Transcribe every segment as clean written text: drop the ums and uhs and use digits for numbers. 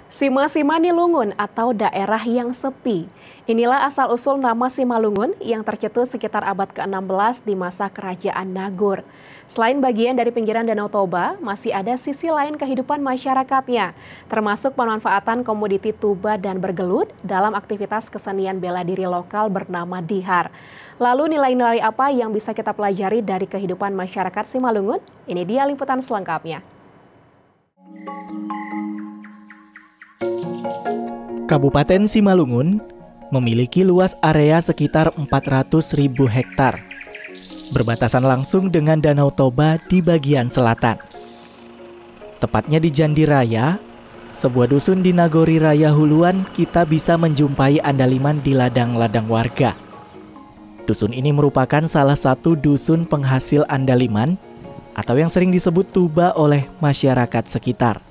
Sima-Sima Nilungun atau daerah yang sepi. Inilah asal-usul nama Simalungun yang tercetus sekitar abad ke-16 di masa Kerajaan Nagor. Selain bagian dari pinggiran Danau Toba, masih ada sisi lain kehidupan masyarakatnya, termasuk pemanfaatan komoditi tuba dan bergelut dalam aktivitas kesenian bela diri lokal bernama Dihar. Lalu nilai-nilai apa yang bisa kita pelajari dari kehidupan masyarakat Simalungun? Ini dia liputan selengkapnya. Kabupaten Simalungun memiliki luas area sekitar 400.000 hektar, berbatasan langsung dengan Danau Toba di bagian selatan. Tepatnya di Jandi Raya, sebuah dusun di Nagori Raya Huluan, kita bisa menjumpai andaliman di ladang-ladang warga. Dusun ini merupakan salah satu dusun penghasil andaliman atau yang sering disebut tuba oleh masyarakat sekitar.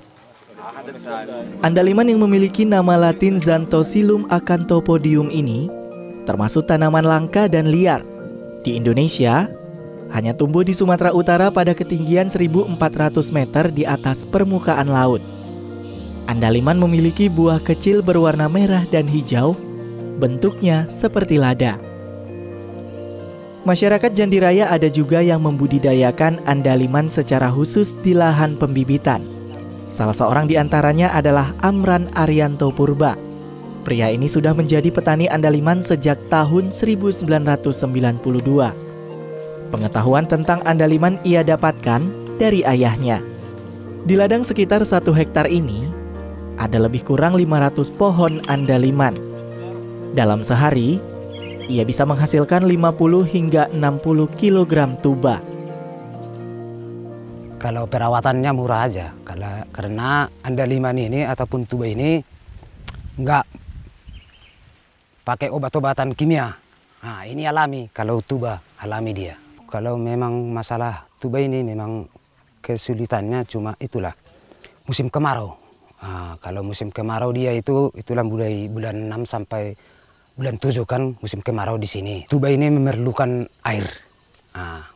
Andaliman yang memiliki nama Latin Xanthosillum acanthopodium ini termasuk tanaman langka dan liar. Di Indonesia, hanya tumbuh di Sumatera Utara pada ketinggian 1.400 meter di atas permukaan laut. Andaliman memiliki buah kecil berwarna merah dan hijau, bentuknya seperti lada. Masyarakat Jandi Raya ada juga yang membudidayakan andaliman secara khusus di lahan pembibitan. Salah seorang di antaranya adalah Amran Arianto Purba. Pria ini sudah menjadi petani andaliman sejak tahun 1992. Pengetahuan tentang andaliman ia dapatkan dari ayahnya. Di ladang sekitar 1 hektar ini, ada lebih kurang 500 pohon andaliman. Dalam sehari, ia bisa menghasilkan 50 hingga 60 kg tuba. Kalau perawatannya murah aja, karena andaliman ini ataupun tuba ini nggak pakai obat-obatan kimia. Nah, ini alami, kalau tuba alami dia. Kalau memang masalah tuba ini memang kesulitannya cuma itulah musim kemarau. Nah, kalau musim kemarau dia itulah mulai bulan 6 sampai bulan 7 kan musim kemarau di sini. Tuba ini memerlukan air. Nah,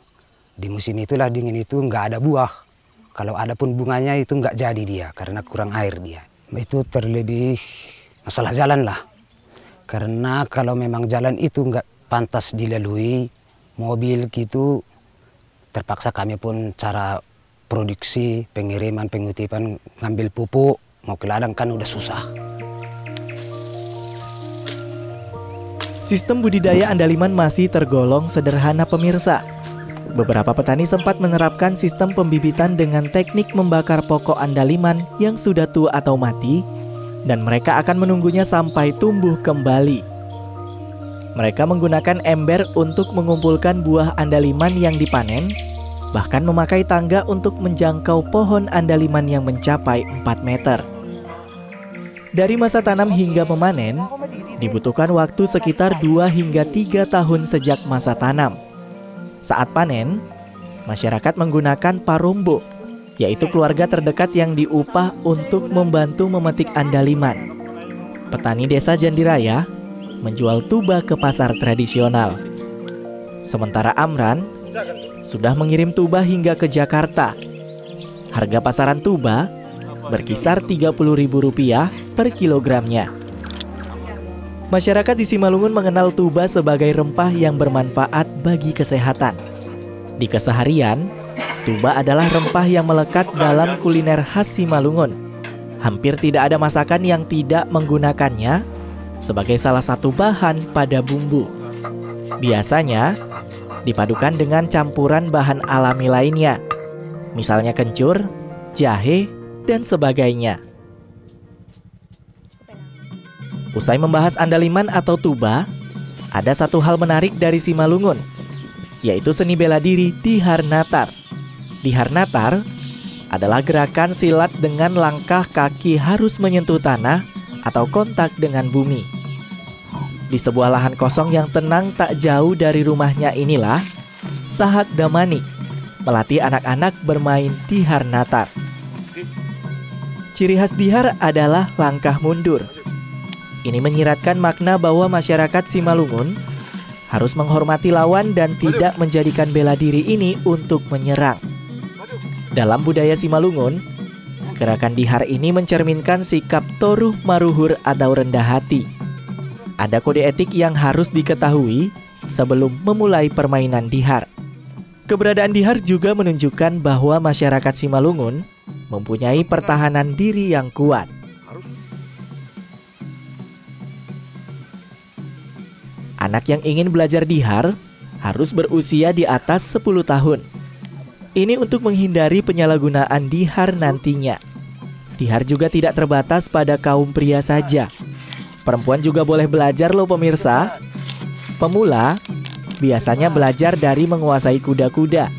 di musim itulah dingin itu nggak ada buah. Kalau ada pun bunganya itu nggak jadi dia karena kurang air dia. Itu terlebih masalah jalan lah. Karena kalau memang jalan itu nggak pantas dilalui mobil gitu, terpaksa kami pun cara produksi, pengiriman, pengutipan, ngambil pupuk, mau ke ladang kan udah susah. Sistem budidaya andaliman masih tergolong sederhana pemirsa. Beberapa petani sempat menerapkan sistem pembibitan dengan teknik membakar pokok andaliman yang sudah tua atau mati, dan mereka akan menunggunya sampai tumbuh kembali. Mereka menggunakan ember untuk mengumpulkan buah andaliman yang dipanen, bahkan memakai tangga untuk menjangkau pohon andaliman yang mencapai 4 meter. Dari masa tanam hingga memanen, dibutuhkan waktu sekitar 2 hingga 3 tahun sejak masa tanam. Saat panen, masyarakat menggunakan parombo, yaitu keluarga terdekat yang diupah untuk membantu memetik andaliman. Petani desa Jandi Raya menjual tuba ke pasar tradisional. Sementara Amran sudah mengirim tuba hingga ke Jakarta. Harga pasaran tuba berkisar Rp30.000 per kilogramnya. Masyarakat di Simalungun mengenal tuba sebagai rempah yang bermanfaat bagi kesehatan. Di keseharian, tuba adalah rempah yang melekat dalam kuliner khas Simalungun. Hampir tidak ada masakan yang tidak menggunakannya sebagai salah satu bahan pada bumbu. Biasanya dipadukan dengan campuran bahan alami lainnya, misalnya kencur, jahe, dan sebagainya. Usai membahas andaliman atau tuba, ada satu hal menarik dari Simalungun, yaitu seni bela diri Dihar Natar. Dihar Natar adalah gerakan silat dengan langkah kaki harus menyentuh tanah atau kontak dengan bumi. Di sebuah lahan kosong yang tenang tak jauh dari rumahnya inilah, Sahat Damani melatih anak-anak bermain Dihar Natar. Ciri khas Dihar adalah langkah mundur. Ini menyiratkan makna bahwa masyarakat Simalungun harus menghormati lawan dan tidak menjadikan bela diri ini untuk menyerang. Dalam budaya Simalungun, Gerakan dihar ini mencerminkan sikap toruh maruhur atau rendah hati. Ada kode etik yang harus diketahui sebelum memulai permainan dihar. Keberadaan dihar juga menunjukkan bahwa masyarakat Simalungun mempunyai pertahanan diri yang kuat. Anak yang ingin belajar dihar harus berusia di atas 10 tahun. Ini untuk menghindari penyalahgunaan dihar nantinya. Dihar juga tidak terbatas pada kaum pria saja. Perempuan juga boleh belajar loh pemirsa. Pemula biasanya belajar dari menguasai kuda-kuda,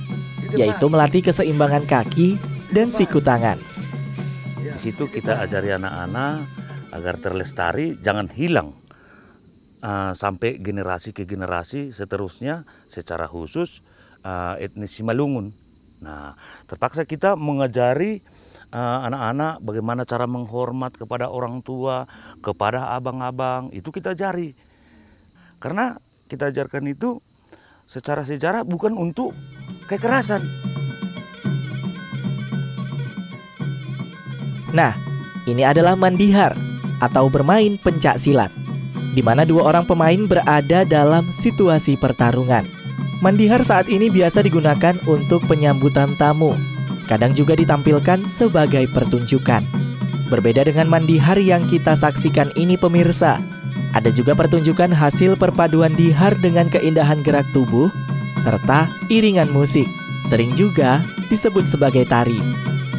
yaitu melatih keseimbangan kaki dan siku tangan. Di situ kita ajari anak-anak agar terlestari, jangan hilang sampai generasi ke generasi seterusnya, secara khusus etnis Simalungun. Nah, terpaksa kita mengajari anak-anak bagaimana cara menghormat kepada orang tua, kepada abang-abang, itu kita ajari. Karena kita ajarkan itu secara sejarah, bukan untuk kekerasan. Nah, ini adalah mandihar atau bermain pencak silat, di mana dua orang pemain berada dalam situasi pertarungan. Mandihar saat ini biasa digunakan untuk penyambutan tamu. Kadang juga ditampilkan sebagai pertunjukan. Berbeda dengan mandihar yang kita saksikan ini pemirsa, ada juga pertunjukan hasil perpaduan dihar dengan keindahan gerak tubuh serta iringan musik, sering juga disebut sebagai tari.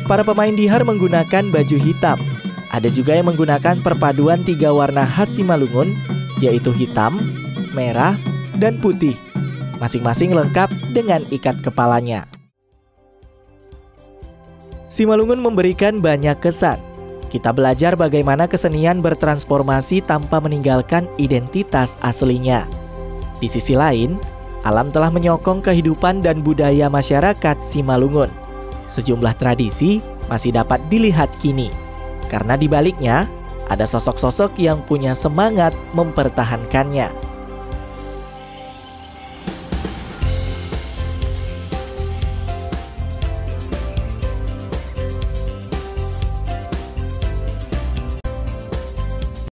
Para pemain dihar menggunakan baju hitam. Ada juga yang menggunakan perpaduan 3 warna khas Simalungun, yaitu hitam, merah, dan putih. Masing-masing lengkap dengan ikat kepalanya. Simalungun memberikan banyak kesan. Kita belajar bagaimana kesenian bertransformasi tanpa meninggalkan identitas aslinya. Di sisi lain, alam telah menyokong kehidupan dan budaya masyarakat Simalungun. Sejumlah tradisi masih dapat dilihat kini, karena di baliknya ada sosok-sosok yang punya semangat mempertahankannya.